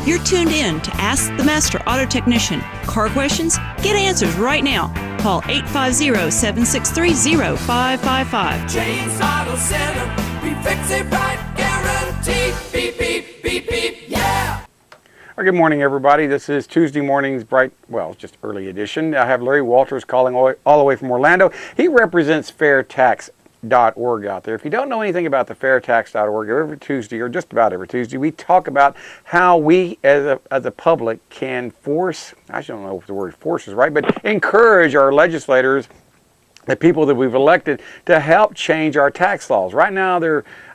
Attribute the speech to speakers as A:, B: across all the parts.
A: You're tuned in to Ask the Master Auto Technician. Car questions? Get answers right now. Call 850-763-0555.
B: James Auto Center, we fix it right, guaranteed. Beep, beep, beep, beep, yeah.
C: Good morning, everybody. This is Tuesday morning's just early edition. I have Larry Walters calling all the way from Orlando. He represents FairTax.org out there. If you don't know anything about the FairTax.org, every Tuesday, or just about every Tuesday, we talk about how we as a public can force, I don't know if the word force is right, but encourage our legislators, the people that we've elected, to help change our tax laws. Right now, I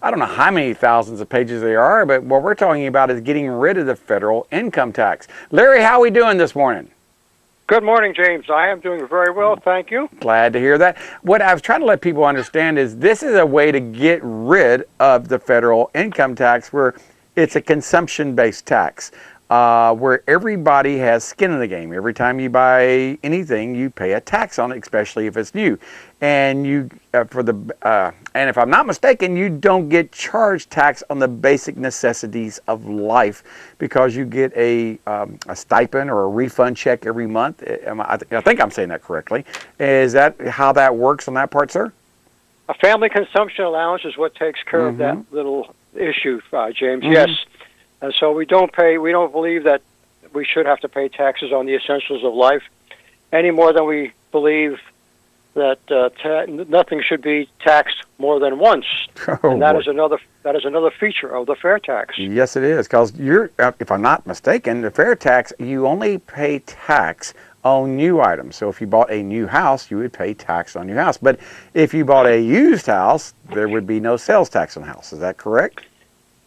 C: don't know how many thousands of pages there are, but what we're talking about is getting rid of the federal income tax. Larry, how are we doing this morning?
D: Good morning, James. I am doing very well, thank you.
C: Glad to hear that. What I was trying to let people understand is this is a way to get rid of the federal income tax, where it's a consumption-based tax, where everybody has skin in the game. Every time you buy anything, you pay a tax on it, especially if it's new. And and if I'm not mistaken, you don't get charged tax on the basic necessities of life because you get a stipend or a refund check every month. I think I'm saying that correctly. Is that how that works on that part, sir?
D: A family consumption allowance is what takes care of that little issue, James. Yes. And so we don't believe that we should have to pay taxes on the essentials of life any more than we believe that nothing should be taxed more than once. And that is another feature of the fair tax.
C: Yes, it is, because if I'm not mistaken, the fair tax, you only pay tax on new items. So if you bought a new house, you would pay tax on your house. But if you bought a used house, there would be no sales tax on the house. Is that correct?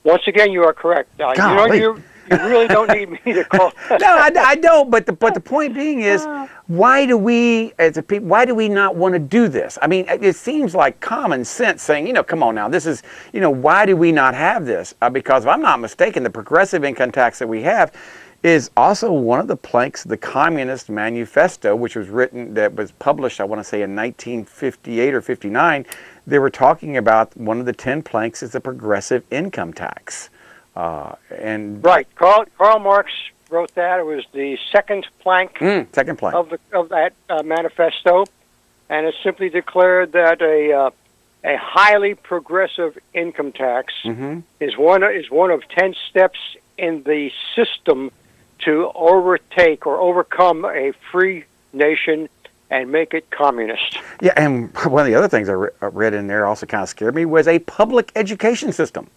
D: Once again, you are correct. You really don't need me to call.
C: No, I don't. But the point being is, why do we as a people? Why do we not want to do this? I mean, it seems like common sense saying, come on now, this is, why do we not have this? Because if I'm not mistaken, the progressive income tax that we have is also one of the planks of the Communist Manifesto, which was published, I want to say in 1958 or 59. They were talking about one of the 10 planks is the progressive income tax.
D: Right. Karl Marx wrote that. It was the second plank, of that manifesto, and it simply declared that a highly progressive income tax is one of 10 steps in the system to overtake or overcome a free nation and make it communist.
C: Yeah, and one of the other things I read in there also kind of scared me was a public education system,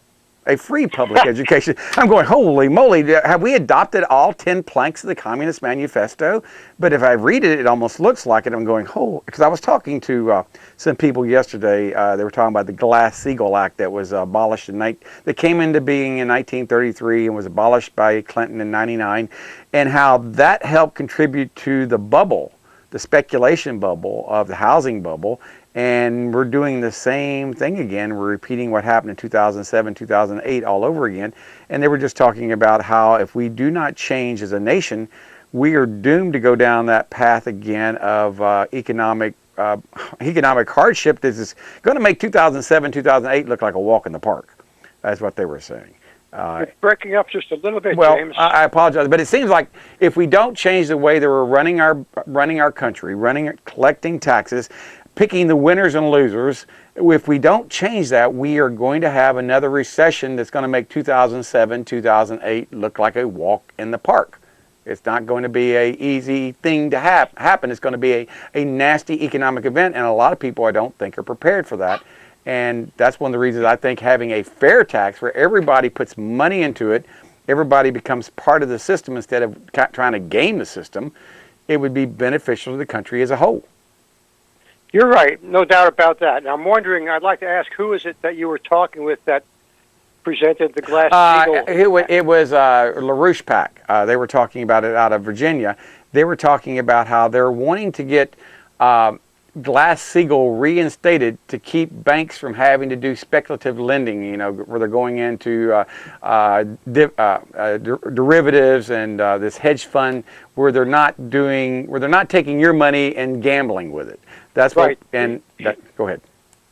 C: a free public education. I'm going, holy moly, have we adopted all 10 planks of the Communist Manifesto? But if I read it, it almost looks like it. I'm going, because I was talking to some people yesterday. They were talking about the Glass-Steagall Act that was abolished that came into being in 1933 and was abolished by Clinton in 99, and how that helped contribute to the bubble, the speculation bubble of the housing bubble. And we're doing the same thing again. We're repeating what happened in 2007, 2008 all over again. And they were just talking about how if we do not change as a nation, we are doomed to go down that path again of economic hardship that is going to make 2007, 2008 look like a walk in the park. That's what they were saying.
D: It's breaking up just a little bit,
C: well,
D: James.
C: I apologize, but it seems like if we don't change the way that we're running our country, collecting taxes, picking the winners and losers, if we don't change that, we are going to have another recession that's going to make 2007, 2008 look like a walk in the park. It's not going to be an easy thing to happen. It's going to be a nasty economic event, and a lot of people, I don't think, are prepared for that. And that's one of the reasons I think having a fair tax where everybody puts money into it, everybody becomes part of the system instead of trying to game the system, it would be beneficial to the country as a whole.
D: You're right, no doubt about that. And I'm wondering, I'd like to ask, who is it that you were talking with that presented the Glass-Steagall?
C: It was LaRouche PAC. They were talking about it out of Virginia. They were talking about how they're wanting to get Glass-Steagall reinstated to keep banks from having to do speculative lending, where they're going into derivatives and this hedge fund where they're not taking your money and gambling with it. That's right. Go ahead.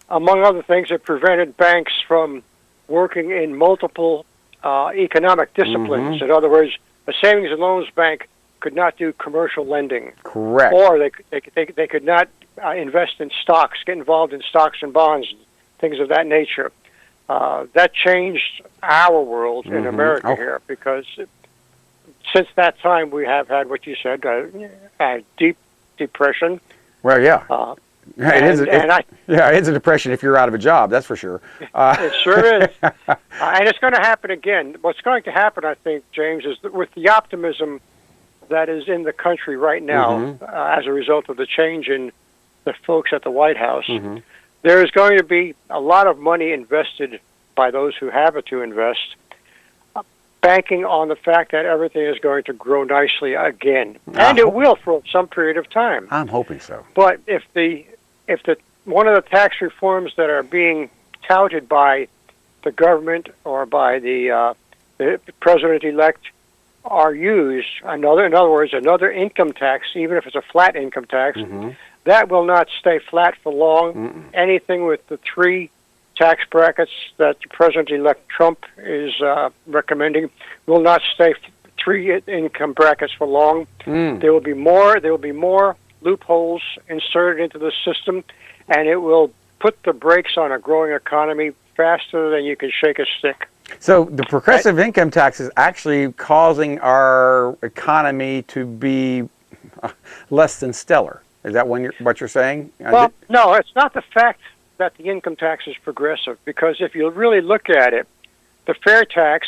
D: Among other things, it prevented banks from working in multiple economic disciplines. In other words, a savings and loans bank could not do commercial lending.
C: Correct.
D: Or they could not invest in stocks, get involved in stocks and bonds, things of that nature. That changed our world in America here, because since that time we have had what you said, a deep depression.
C: Well, yeah. It's a depression if you're out of a job, that's for sure.
D: It sure is. And it's going to happen again. What's going to happen, I think, James, is that with the optimism that is in the country right now as a result of the change in the folks at the White House, there is going to be a lot of money invested by those who have it to invest, banking on the fact that everything is going to grow nicely again. And it will for some period of time.
C: I'm hoping so.
D: But if one of the tax reforms that are being touted by the government or by the president-elect are used, in other words, another income tax, even if it's a flat income tax, that will not stay flat for long. Anything with the 3 tax brackets that President-elect Trump is recommending will not stay 3 income brackets for long. There will be more loopholes inserted into the system, and it will put the brakes on a growing economy faster than you can shake a stick.
C: So the progressive income tax is actually causing our economy to be less than stellar. Is that what you're saying?
D: Well, no, it's not the fact that the income tax is progressive, because if you really look at it, the fair tax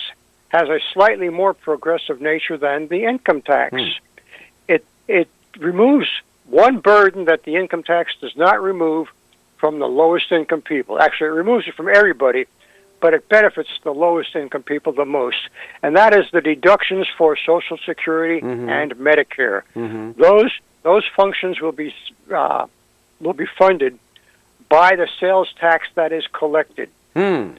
D: has a slightly more progressive nature than the income tax. It removes one burden that the income tax does not remove from the lowest income people. Actually, it removes it from everybody, but it benefits the lowest income people the most, and that is the deductions for Social Security and Medicare. Those functions will be funded by the sales tax that is collected.
C: Okay.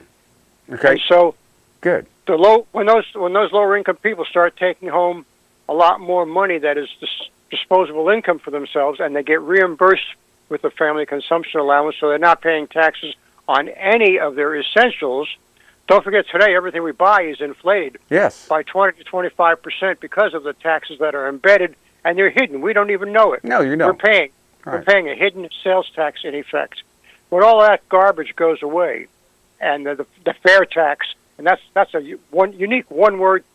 D: And so,
C: good.
D: When those lower income people start taking home a lot more money that is disposable income for themselves, and they get reimbursed with the family consumption allowance, so they're not paying taxes on any of their essentials. Don't forget, today everything we buy is inflated by 20 to 25% because of the taxes that are embedded, and they're hidden. We don't even know it.
C: No, you don't.
D: We're paying a hidden sales tax in effect. When all that garbage goes away, and the fair tax, and that's a unique one-word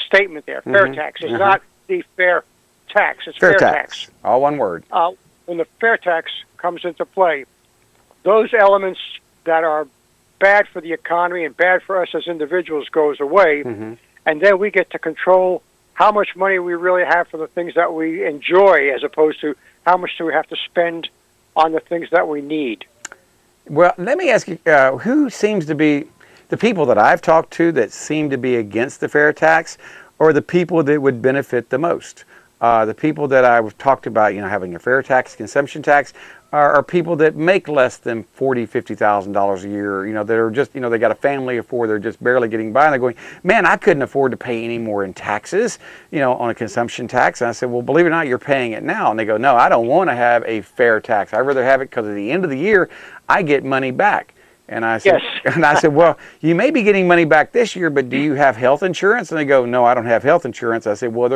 D: statement there. Fair tax. It's not the fair tax. It's fair tax.
C: All one word.
D: When the fair tax comes into play, those elements that are bad for the economy and bad for us as individuals goes away, and then we get to control how much money we really have for the things that we enjoy, as opposed to how much do we have to spend on the things that we need.
C: Well, let me ask you, who seems to be the people that I've talked to that seem to be against the fair tax, or the people that would benefit the most? The people that I've talked about, having a fair tax, consumption tax, are people that make less than $40,000, $50,000 a year, that are just, they got a family of 4, they're just barely getting by, and they're going, man, I couldn't afford to pay any more in taxes, on a consumption tax. And I said, well, believe it or not, you're paying it now. And they go, no, I don't want to have a fair tax. I'd rather have it because at the end of the year, I get money back. And I said, well, you may be getting money back this year, but do you have health insurance? And they go, no, I don't have health insurance. I said, well,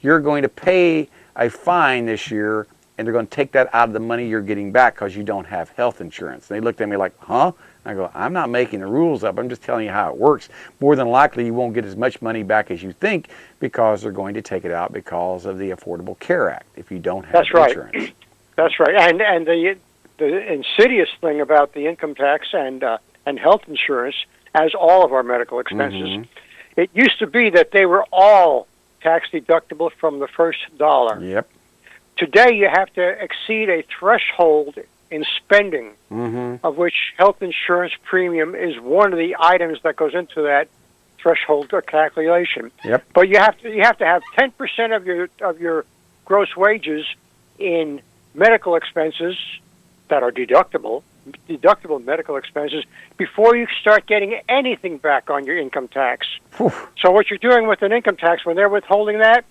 C: you're going to pay a fine this year, and they're going to take that out of the money you're getting back because you don't have health insurance. And they looked at me like, huh? And I go, I'm not making the rules up. I'm just telling you how it works. More than likely, you won't get as much money back as you think because they're going to take it out because of the Affordable Care Act if you don't have insurance.
D: That's right. And the insidious thing about the income tax and health insurance, as all of our medical expenses, it used to be that they were all tax deductible from the first dollar.
C: Yep.
D: Today, you have to exceed a threshold in spending, of which health insurance premium is one of the items that goes into that threshold calculation.
C: Yep.
D: But you have to have 10% of your gross wages in medical expenses that are deductible medical expenses before you start getting anything back on your income tax. So what you're doing with an income tax when they're withholding that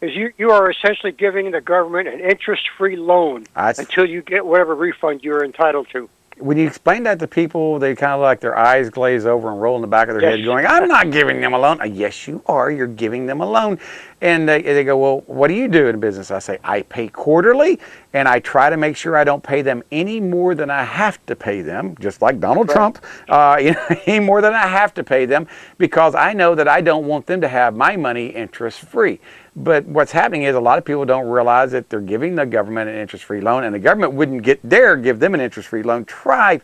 D: is you are essentially giving the government an interest-free loan until you get whatever refund you're entitled to.
C: when you explain that to people, they kind of like their eyes glaze over and roll in the back of their head going, I'm not giving them a loan. Yes, you are. You're giving them a loan. And they go, well, what do you do in business? I say, I pay quarterly, and I try to make sure I don't pay them any more than I have to pay them, just like Donald Trump, any more than I have to pay them, because I know that I don't want them to have my money interest-free. But what's happening is a lot of people don't realize that they're giving the government an interest-free loan, and the government wouldn't dare give them an interest-free loan. Try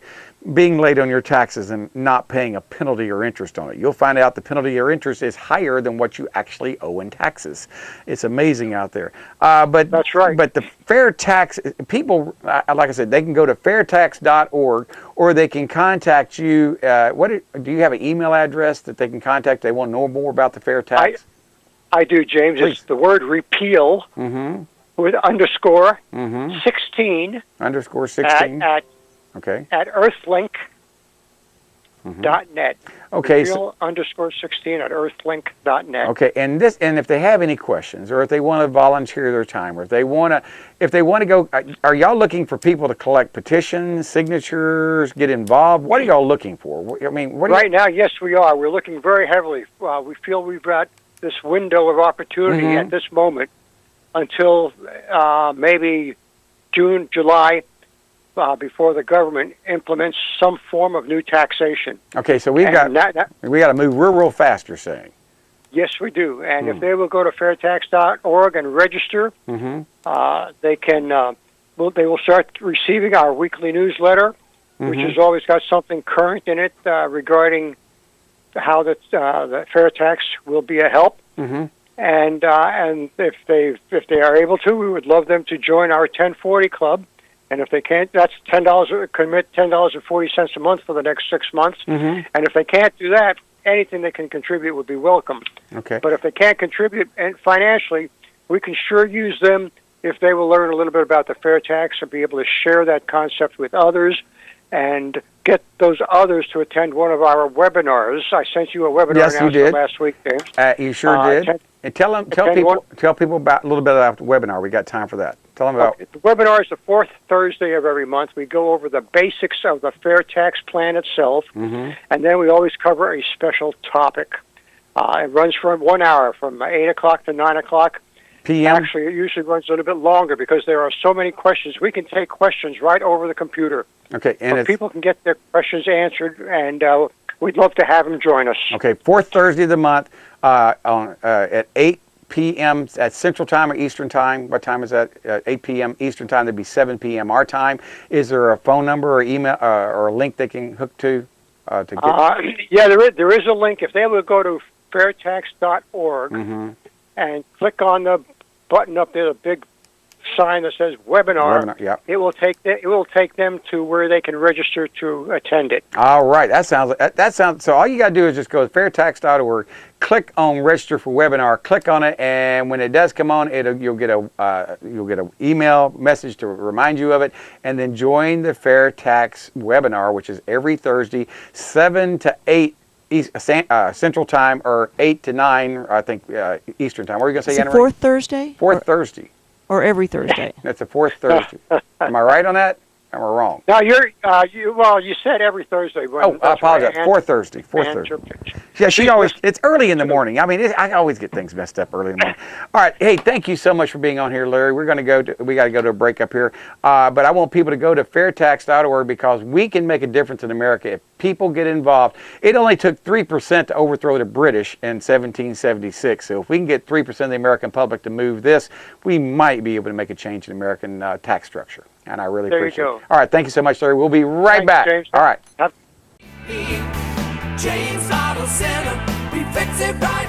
C: being late on your taxes and not paying a penalty or interest on it. You'll find out the penalty or interest is higher than what you actually owe in taxes. It's amazing out there. But
D: that's right.
C: But the FairTax, people, like I said, they can go to fairtax.org, or they can contact you. Do you have an email address that they can contact? They want to know more about the FairTax?
D: I do, James.
C: Please.
D: It's the word repeal with underscore 16.
C: Underscore 16.
D: At earthlink.net.
C: Okay.
D: Repeal underscore 16 at earthlink.net.
C: Okay, and if they have any questions, or if they want to volunteer their time, or if they want to go, are y'all looking for people to collect petitions, signatures, get involved? What are y'all looking for? I mean, right
D: now, yes, we are. We're looking very heavily. We feel we've got this window of opportunity at this moment until maybe June, July, before the government implements some form of new taxation.
C: Okay, so we got to move real fast, you're saying.
D: Yes, we do. And if they will go to fairtax.org and register, they can. They will start receiving our weekly newsletter, which has always got something current in it regarding how the FairTax will be a help. And if they are able to, we would love them to join our 1040 club. And if they can't, that's $10. Commit $10.40 a month for the next 6 months. And if they can't do that, anything they can contribute would be welcome.
C: Okay.
D: But if they can't contribute financially, we can sure use them if they will learn a little bit about the FairTax and be able to share that concept with others and get those others to attend one of our webinars. I sent you a webinar announcement last week, James.
C: You sure did. And tell people about a little bit about the webinar. We got time for that. Tell them about.
D: The webinar is the fourth Thursday of every month. We go over the basics of the FairTax plan itself, and then we always cover a special topic. It runs for 1 hour, from 8 o'clock to 9 o'clock.
C: PM?
D: Actually, it usually runs a little bit longer because there are so many questions. We can take questions right over the computer.
C: Okay, and
D: so people can get their questions answered, and we'd love to have them join us.
C: Okay, fourth Thursday of the month at 8 p.m. at Central Time or Eastern Time. What time is that? 8 p.m. Eastern Time. That'd be 7 p.m. our time. Is there a phone number or email or a link they can hook to get?
D: Yeah, there is a link. If they would go to fairtax.org and click on the button up there, the big sign that says webinar, it will take them to where they can register to attend it.
C: All right, that sounds. So all you got to do is just go to fairtax.org, click on register for webinar, click on it, and when it does come on, you'll get an email message to remind you of it, and then join the FairTax webinar, which is every Thursday, 7 to 8. Central Time, or 8 to 9, I think, Eastern Time. What are you going to say, Anna?
A: Fourth Thursday?
C: Fourth Thursday.
A: Or every Thursday?
C: That's the fourth Thursday. Am I right on that? Am I wrong?
D: No, you said every Thursday.
C: I apologize. Fourth Thursday. Yeah, it's early in the morning. I mean, I always get things messed up early in the morning. All right. Hey, thank you so much for being on here, Larry. We got to go to a break up here. But I want people to go to fairtax.org because we can make a difference in America if people get involved. It only took 3% to overthrow the British in 1776. So if we can get 3% of the American public to move this, we might be able to make a change in American tax structure. And I really appreciate it. All right. Thank you so much, Larry. We'll be right back.
D: James.
C: All right.
B: James Auto Center, we fix it right.